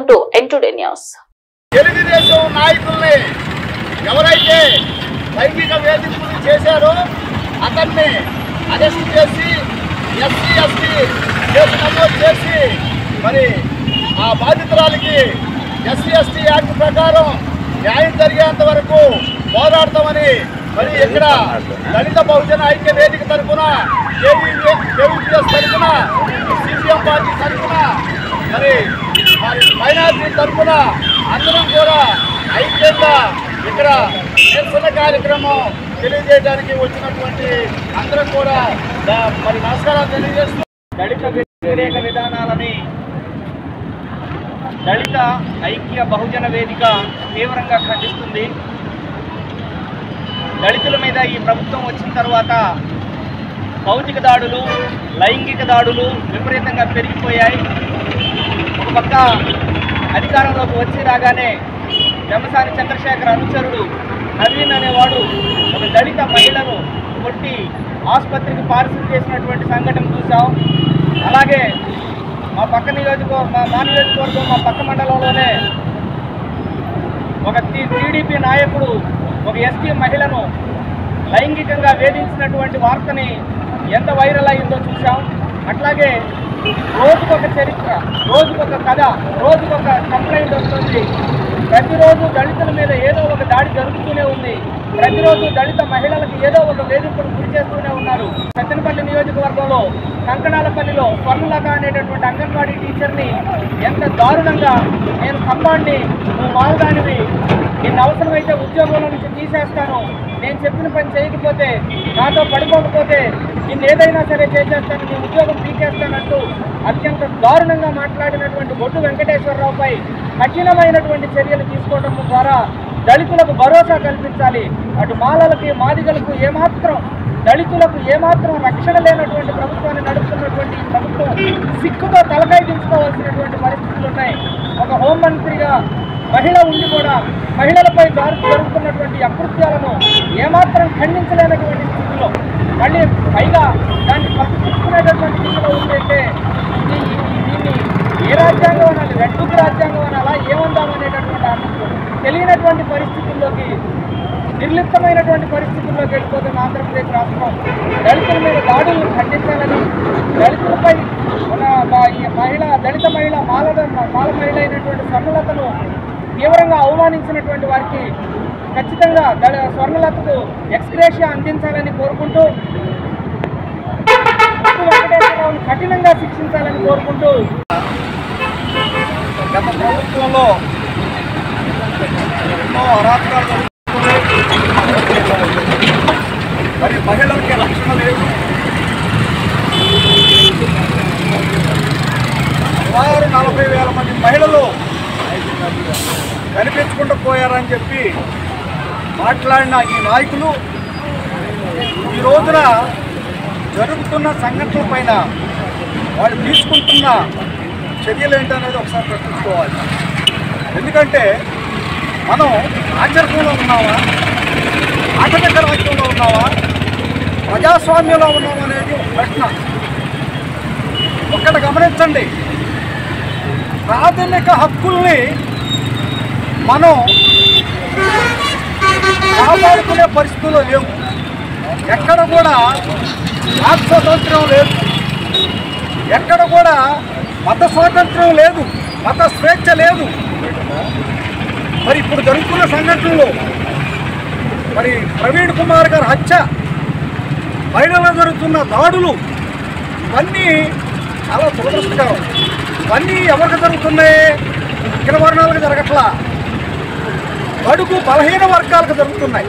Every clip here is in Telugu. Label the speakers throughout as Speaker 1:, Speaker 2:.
Speaker 1: Welcome to N2 news.
Speaker 2: Telugu Desam నాయకుల్ని ఎవరైతే లైంగిక వేధింపులు చేశారో అతన్ని అరెస్ట్ చేసి ఎస్సీ ఎస్టీ కేసు నమోదు చేసి మరి ఆ బాధితురాలికి ఎస్సీ ఎస్టీ యాక్ట్ ప్రకారం న్యాయం జరిగేంత వరకు పోరాడతామని మరి ఇక్కడ దళిత బహుజన ఐక్య వేదిక తరఫున కేవీపీఎస్ తరఫున సిపిఎం పార్టీ తరఫున మరి మైనార్టీ తరఫున అందరం కూడా ఐక్యంగా ఇక్కడ నిరసన కార్యక్రమం తెలియజేయడానికి వచ్చినటువంటి అందరం కూడా మరి నమస్కారాలు తెలియజేస్తూ దళిత వ్యతిరేక విధానాలని దళిత ఐక్య బహుజన వేదిక తీవ్రంగా ఖండిస్తుంది. దళితుల మీద ఈ ప్రభుత్వం వచ్చిన తర్వాత భౌతిక దాడులు, లైంగిక దాడులు విపరీతంగా పెరిగిపోయాయి. ఒక పక్క అధికారంలోకి వచ్చి రాగానే వెమ్మసాని చంద్రశేఖర్ అనుచరుడు నవీన్ అనేవాడు ఒక దళిత మహిళను కొట్టి ఆసుపత్రికి పార్సిల్ చేసినటువంటి సంఘటన చూసాం. అలాగే మా నియోజకవర్గం మా పక్క మండలంలోనే ఒక టీడీపీ నాయకుడు ఒక ఎస్టీ మహిళను లైంగికంగా వేధించినటువంటి వార్తని ఎంత వైరల్ అయిందో చూసాం. అట్లాగే రోజుకొక చరిత్ర, రోజుకొక కథ, రోజుకొక కంప్లైంట్ వస్తుంది. ప్రతిరోజు దళితుల మీద ఏదో ఒక దాడి జరుగుతూనే ఉంది. ప్రతిరోజు దళిత మహిళలకు ఏదో ఒక వేధింపును గురి చేస్తూనే ఉన్నారు. సత్తెనపల్లి నియోజకవర్గంలో కంకణాలపల్లిలో స్వర్ణలత అనేటటువంటి అంగన్వాడీ టీచర్ని ఎంత దారుణంగా నేను ఖమ్మాన్ని, నువ్వు మాల్దానివి, నిన్ను అవసరమైతే ఉద్యోగంలో నుంచి తీసేస్తాను, నేను చెప్పిన పని చేయకపోతే, నాతో పడిపోకపోతే నిన్ను ఏదైనా సరే చేసేస్తాను, నీ ఉద్యోగం పీకేస్తానంటూ అత్యంత దారుణంగా మాట్లాడినటువంటి బొడ్డు వెంకటేశ్వరరావుపై కఠినమైనటువంటి చర్యలు తీసుకోవడం ద్వారా దళితులకు భరోసా కల్పించాలి. అటు మాలలకి, మాదిగలకు దళితులకు ఏమాత్రం రక్షణ లేనటువంటి ప్రభుత్వాన్ని నడుపుతున్నటువంటి ఈ ప్రభుత్వం సిక్కుతో తలకాయ దించుకోవాల్సినటువంటి పరిస్థితులు ఉన్నాయి. ఒక హోంమంత్రిగా మహిళ ఉండి కూడా మహిళలపై జరుగుతున్నటువంటి అకృత్యాలను ఏమాత్రం ఖండించలేనటువంటి స్థితిలో మళ్ళీ పైగా దాన్ని పట్టుకునేటటువంటి స్థితిలో ఉందంటే దీన్ని ఏ రాజ్యాంగం అనాలి, రెడ్డుకు రాజ్యాంగం అనాలా, ఏముందామనేటటువంటి తెలియనటువంటి పరిస్థితుల్లోకి, నిర్లిప్తమైనటువంటి పరిస్థితుల్లోకి వెళ్ళిపోతున్న ఆంధ్రప్రదేశ్ రాష్ట్రం దళితుల మీద దాడులను ఖండించాలని, దళితులపై దళిత మహిళ మాల మహిళ అయినటువంటి స్వర్ణలతను తీవ్రంగా అవమానించినటువంటి వారికి ఖచ్చితంగా స్వర్ణలతకు ఎక్స్గ్రేషియా అందించాలని కోరుకుంటూ, వెంకటేశ్వరరావును కఠినంగా శిక్షించాలని కోరుకుంటూ, గత ప్రభుత్వంలో ఎన్నో అరాచకాలు మరి మహిళలకి రక్షణ లేదు. సుమారు 40,000 మంది మహిళలు కనిపించకుండా పోయారని చెప్పి మాట్లాడిన ఈ నాయకులు ఈ రోజున జరుగుతున్న సంఘటనల పైన వాళ్ళు తీసుకుంటున్న చర్యలు ఏంటనేది ఒకసారి ప్రశ్నించుకోవాలి. ఎందుకంటే మనం ఆచరణలో ఉన్నావా, ఆటవిక రాజ్యంలో ఉన్నావా, ప్రజాస్వామ్యంలో ఉన్నావా అనేది ఒక ప్రశ్న. ఒక్కటి గమనించండి, ప్రాథమిక హక్కుల్ని మనం కాపాడుకునే పరిస్థితుల్లో లేవు. ఎక్కడ కూడా వాక్ స్వాతంత్ర్యం లేదు, ఎక్కడ కూడా మత స్వాతంత్ర్యం లేదు, మత స్వేచ్ఛ లేదు. మరి ఇప్పుడు జరుగుతున్న సంఘటనలు, మరి ప్రవీణ్ కుమార్ గారి హత్య, మహిళల్లో జరుగుతున్న దాడులు, ఇవన్నీ చాలా దురదృష్టకరం. ఇవన్నీ ఎవరికి జరుగుతున్నాయి? అగ్ర వర్ణాలకు జరగట్లా, బడుగు బలహీన వర్గాలకు జరుగుతున్నాయి.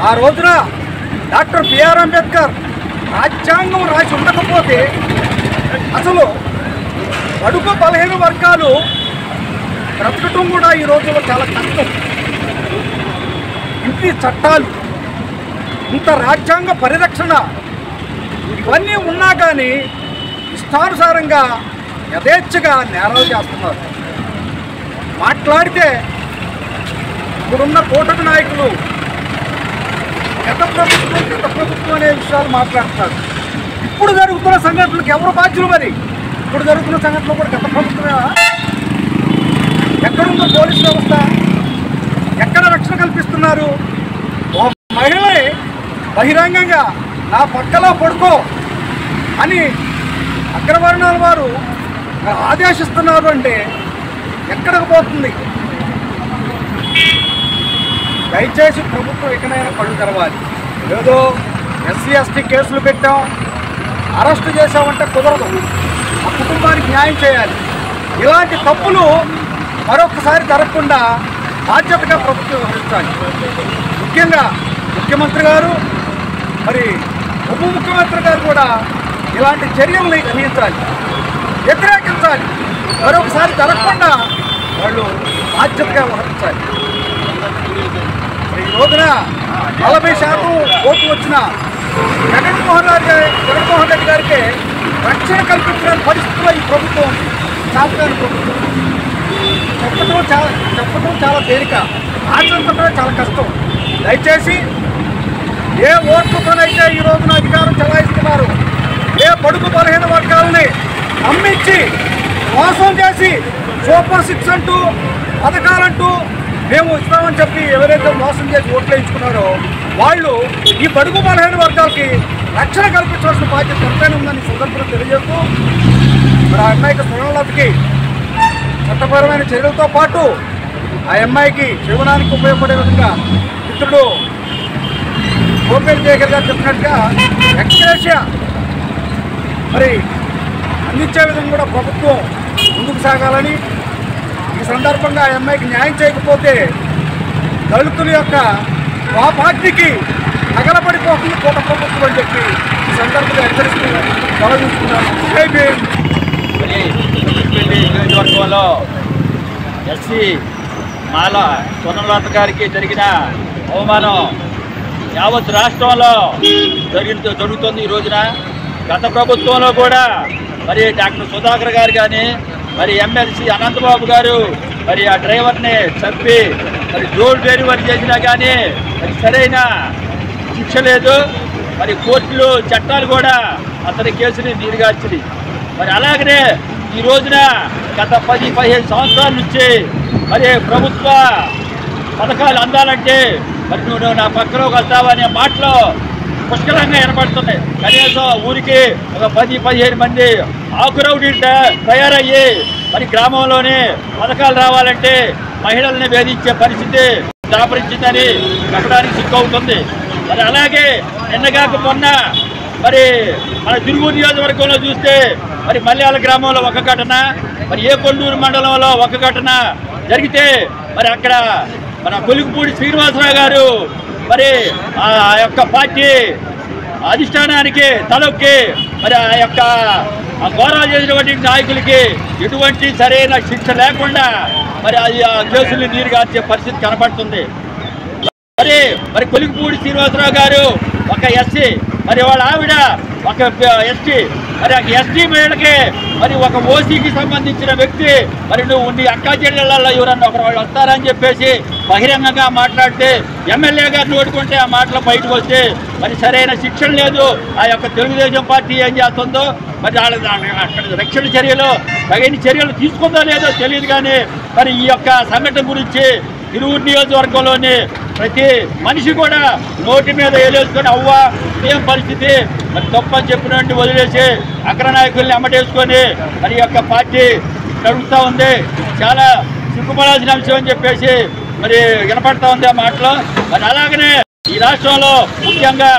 Speaker 2: ఆ రోజున డాక్టర్ బిఆర్ అంబేద్కర్ రాజ్యాంగం రాసి ఉండకపోతే అసలు బడుగు బలహీన వర్గాలు బ్రతకటం కూడా ఈ రోజుల్లో చాలా కష్టం. ఇంటి చట్టాలు, ఇంత రాజ్యాంగ పరిరక్షణ ఇవన్నీ ఉన్నా కానీ ఇష్టానుసారంగా యథేచ్ఛగా నేరాలు చేస్తున్నారు. మాట్లాడితే ఇప్పుడున్న కూటమి నాయకులు గత ప్రభుత్వం అనే విషయాలు మాట్లాడుతున్నారు. ఇప్పుడు జరుగుతున్న సంఘటనలకు ఎవరు బాధ్యులు? మరి ఇప్పుడు జరుగుతున్న సంఘటనలు కూడా గత ప్రభుత్వమే.
Speaker 1: ఎక్కడుందో పోలీస్ వ్యవస్థ? ఎక్కడ రక్షణ కల్పిస్తున్నారు? ఒక మహిళే బహిరంగంగా నా పక్కలో పడుకో అని అగ్రవర్ణాల వారు ఆదేశిస్తున్నారు అంటే ఎక్కడికి పోతుంది? దయచేసి ప్రభుత్వం ఎక్కడైనా కళ్ళు తెరవాలి. ఏదో ఎస్సీ ఎస్టీ కేసులు పెట్టాం, అరెస్టు చేసామంటే కుదరదు. ఆ కుటుంబానికి న్యాయం చేయాలి. ఇలాంటి తప్పులు మరొకసారి జరగకుండా బాధ్యతగా ప్రభుత్వం వ్యవహరించాలి. ముఖ్యంగా ముఖ్యమంత్రి గారు, మరి ఉప ముఖ్యమంత్రి గారు కూడా ఇలాంటి చర్యల్ని గ్రహించాలి, వ్యతిరేకించాలి. మరొకసారి జరగకుండా వాళ్ళు బాధ్యతగా వ్యవహరించాలి. ఈ రోజున 40% ఓట్లు వచ్చిన జగన్మోహన్ రెడ్డి గారికి రక్షణ కల్పించిన పరిస్థితుల్లో ఈ ప్రభుత్వం ఉంది. శాసనాన్ని ప్రభుత్వం చెప్పడం చాలా తేలిక, ఆచరించడమే చాలా కష్టం. దయచేసి ఏ ఓట్లతోనైతే ఈ రోజున అధికారం చెలాయిస్తున్నారు, ఏ బడుగు బలహీన వర్గాలని నమ్మించి మోసం చేసి సూపర్ 6 అంటూ పథకాలంటూ మేము ఇస్తామని చెప్పి ఎవరైతే మోసం చేసి ఓట్లు వేయించుకున్నారో వాళ్ళు ఈ బడుగు బలహీన వర్గాలకి రక్షణ కల్పించాల్సిన బాధ్యత ఎంతైనా ఉందని సందర్భంగా తెలియజేస్తూ, మరి ఆ అమ్మాయికి స్వయంలతకి చట్టపరమైన చర్యలతో పాటు ఆ అమ్మాయికి జీవనానికి ఉపయోగపడే విధంగా మిత్రుడు గోపేల్ జేకర్ గారు చెప్పినట్టుగా ఎక్స్గ్రేషియా మరి అందించే విధంగా కూడా ప్రభుత్వం ముందుకు సాగాలని, ఈ సందర్భంగా ఆ అమ్మాయికి న్యాయం చేయకపోతే దళితుల యొక్క పాపాగ్నికి తగలబడిపోతుంది కోట ప్రభుత్వం అని చెప్పి ఈ సందర్భంగా హెచ్చరిస్తూ తొలగించుకున్నాను.
Speaker 3: నియోజకవర్గంలో ఎస్సీ మాల సోనలత గారికి జరిగిన అవమానం యావత్ రాష్ట్రంలో జరుగుతుంది. ఈ రోజున గత ప్రభుత్వంలో కూడా మరి డాక్టర్ సుధాకర్ గారు కానీ, మరి ఎమ్మెల్సీ అనంతబాబు గారు మరి ఆ డ్రైవర్ని చంపి మరి డోర్ డెలివరీ చేసినా కానీ మరి సరైన శిక్ష లేదు. మరి కోర్టులు చట్టాలు కూడా అతని కేసుని నీరుగార్చింది. మరి అలాగనే ఈ రోజున గత 10-15 సంవత్సరాల నుంచి మరి ప్రభుత్వ పథకాలు అందాలంటే మరి నువ్వు నా పక్కలోకి వస్తావనే మాటలు పుష్కలంగా వినపడుతున్నాయి. కనీసం ఊరికి ఒక 10-15 మంది ఆకురౌడీ తయారయ్యి మరి గ్రామంలోనే పథకాలు రావాలంటే మహిళల్ని వేధించే పరిస్థితి దాపరించిందని చెప్పడానికి సిగ్గవుతుంది. మరి అలాగే నిన్నగాక మొన్న మరి మన తిరుగు నియోజకవర్గంలో చూస్తే మరి మల్యాల గ్రామంలో ఒక ఘటన, మరి ఏకొండూరు మండలంలో ఒక ఘటన జరిగితే మరి అక్కడ మన కొలిగిపూడి శ్రీనివాసరావు గారు మరి ఆ యొక్క పార్టీ అధిష్టానానికి తలొక్కి మరి ఆ యొక్క ఘోరాలు చేసినటువంటి నాయకులకి ఎటువంటి సరైన శిక్ష లేకుండా మరి అది ఆ కేసులు నీరుగార్చే పరిస్థితి కనబడుతుంది. మరి కొలిగిపూడి శ్రీనివాసరావు గారు ఒక ఎస్సీ, మరి వాళ్ళ ఆవిడ ఒక ఎస్టీ, మరి ఆ ఎస్టీ మహిళకి మరి ఒక ఓసీకి సంబంధించిన వ్యక్తి మరి నువ్వు నీ అక్కా చెల్లెళ్ళల్లో ఎవరన్నా ఒకరు వాళ్ళు వస్తారని చెప్పేసి బహిరంగంగా మాట్లాడితే ఎమ్మెల్యే గారిని ఓడుకుంటే ఆ మాటలు బయటకు వస్తే మరి సరైన శిక్షణ లేదు. ఆ యొక్క తెలుగుదేశం పార్టీ ఏం చేస్తుందో మరి అక్కడ రక్షణ చర్యలు తగిన చర్యలు తీసుకుందో లేదో తెలియదు. కానీ మరి ఈ యొక్క సంఘటన గురించి తిరువురు నియోజకవర్గంలోని ప్రతి మనిషి కూడా నోటి మీద వేలేసుకొని అవ్వా ఏం పరిస్థితి మరి తప్పని చెప్పినట్టు వదిలేసి అగ్రనాయకుల్ని అమ్మటేసుకొని మరి యొక్క పార్టీ నడుపుతూ ఉంది. చాలా సిగ్గుపడాల్సిన అంశం అని చెప్పేసి మరి వినపడతా ఉంది ఆ మాటలో. మరి అలాగనే ఈ రాష్ట్రంలో ముఖ్యంగా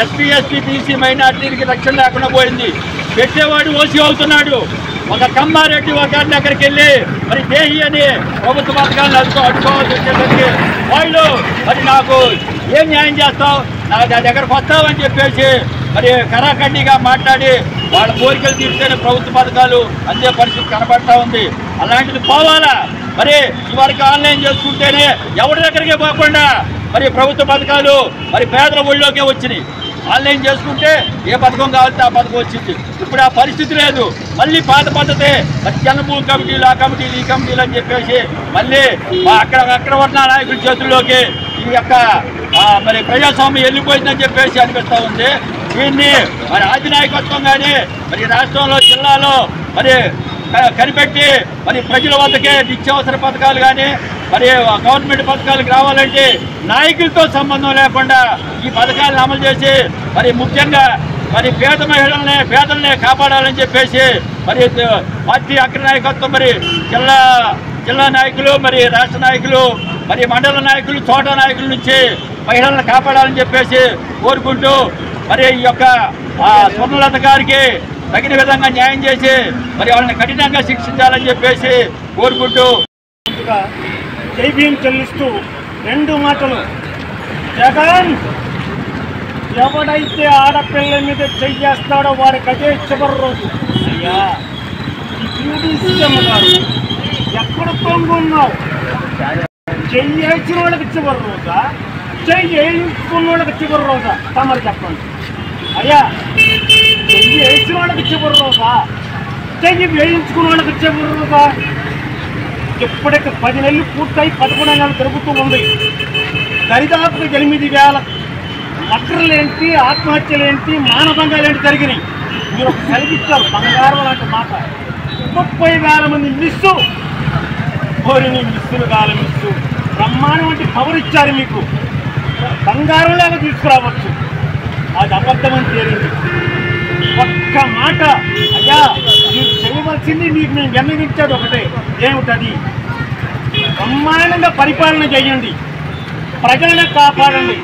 Speaker 3: ఎస్పీ ఎస్టీ బీసీ మైనార్టీలకి రక్షణ లేకుండా పోయింది. పెట్టేవాడు ఓసీ అవుతున్నాడు. ఒక కమ్మారెడ్డి ఒక దగ్గరికి వెళ్ళి మరి దేహి అని ప్రభుత్వ పథకాలను అడ్డుకోవాల్సి వచ్చేసరికి వాళ్ళు మరి నాకు ఏం న్యాయం చేస్తావు, నాకు నా దగ్గరకు వస్తావని చెప్పేసి మరి కరాఖండిగా మాట్లాడి వాళ్ళ కోరికలు తీర్చుకొని ప్రభుత్వ పథకాలు అందే పరిస్థితి కనబడతా ఉంది. అలాంటిది పోవాలా? మరి ఇవరకు ఆన్లైన్ చేసుకుంటేనే ఎవరి దగ్గరికే పోకుండా మరి ప్రభుత్వ పథకాలు మరి పేదల ఒళ్ళోకే వచ్చినాయి. ఆన్లైన్ చేసుకుంటే ఏ పథకం కావాలంటే ఆ పథకం వచ్చింది. ఇప్పుడు ఆ పరిస్థితి లేదు. మళ్ళీ పాత పద్ధతే మరి జనభూమి కమిటీలు, ఆ కమిటీలు, ఈ కమిటీలు అని చెప్పేసి మళ్ళీ అక్కడ ఉన్న నాయకుల చేతుల్లోకి ఈ యొక్క మరి ప్రజాస్వామ్యం వెళ్ళిపోయిందని చెప్పేసి అనిపిస్తూ ఉంది. దీన్ని మరి ఆది నాయకత్వం కానీ మరి రాష్ట్రంలో జిల్లాలో మరి కనిపెట్టి మరి ప్రజల వద్దకే నిత్యావసర పథకాలు కానీ మరి గవర్నమెంట్ పథకాలకు రావాలంటే నాయకులతో సంబంధం లేకుండా ఈ పథకాలను అమలు చేసి మరి ముఖ్యంగా మరి పేదలనే కాపాడాలని చెప్పేసి మరి పార్టీ అగ్ర నాయకత్వం మరి జిల్లా నాయకులు మరి రాష్ట్ర నాయకులు మరి మండల నాయకులు చోట నాయకుల నుంచి మహిళలను కాపాడాలని చెప్పేసి కోరుకుంటూ మరి ఈ యొక్క స్వర్ణలత గారికి తగిన విధంగా న్యాయం చేసి మరి వాళ్ళని కఠినంగా శిక్షించాలని చెప్పేసి కోరుకుంటూ
Speaker 1: జై భీం చెల్లిస్తూ 2 మాటలు. జగన్ ఎవడైతే ఆడపిల్ల మీద చెయ్యేస్తాడో వారికి అదే చివరి రోజు. అయ్యా ఈ బ్యూటీ సీఎం గారు ఎక్కడ తొంగున్నావు? చెయ్యేసిన వాళ్ళకి చివరి రోజా, చెయ్యేసుకున్న వాళ్ళకి చివరి రోజా? తమరు చెప్పండి అయ్యా. చెయ్యి వేసిన వాళ్ళకి చివరి రోజా, చెయ్యి వేయించుకున్న వాళ్ళకి చివరి రోజా? ఇప్పటికి 10 నెలలు పూర్తయి 11 నెలలు తిరుగుతూ ఉంది. దరిదాపుగా 8,000 మర్డర్లేంటి, ఆత్మహత్యలేంటి, మానభంగాలేంటి జరిగినాయి. మీరు ఒక సెలవిచ్చారు బంగారం లాంటి మాట. 30,000 మంది మిస్సు, కోరిని మిస్సులు కాల మిస్సు బ్రహ్మాండం వంటి పవర్ ఇచ్చారు మీకు. బంగారంలాగా తీసుకురావచ్చు, అది అబద్ధమని తేలింది. ఒక్క మాట అయ్యా, మీరు చేయవలసింది మీకు మేము విన్నవించేది ఒకటే. ఏమిటది? బ్రహ్మాండంగా పరిపాలన చేయండి, ప్రజలను కాపాడండి,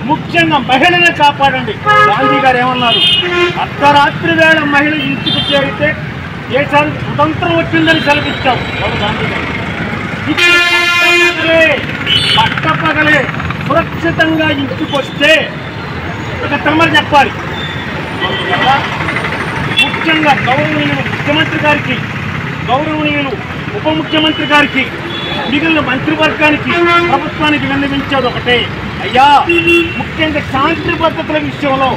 Speaker 1: ముఖ్యంగా మహిళలను కాపాడండి. గాంధీ గారు ఏమన్నారు? అర్ధరాత్రి వేళ మహిళ ఇంటికి చేరితే దేశానికి స్వతంత్రం వచ్చిందని సెలవిచ్చారు గాంధీ గారు. పట్టపగలే సురక్షితంగా ఇంటికి వస్తే ఇక తమరు చెప్పాలి. ముఖ్యంగా గౌరవనీయులు ముఖ్యమంత్రి గారికి, గౌరవనీయులు ఉప ముఖ్యమంత్రి గారికి, మిగిలిన మంత్రివర్గానికి, ప్రభుత్వానికి విన్నవించేది ఒకటే. అయ్యా, ముఖ్యంగా శాంతి భద్రతల విషయంలో,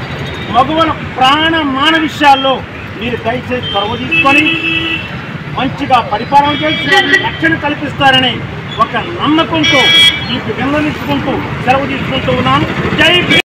Speaker 1: మగవాళ్ళ ప్రాణ మాన విషయాల్లో మీరు దయచేసి చొరవ తీసుకొని మంచిగా పరిపాలన చేసి రక్షణ కల్పిస్తారని ఒక నమ్మకంతో మీకు విన్నవించుకుంటూ సెలవు తీసుకుంటూ ఉన్నాను. జై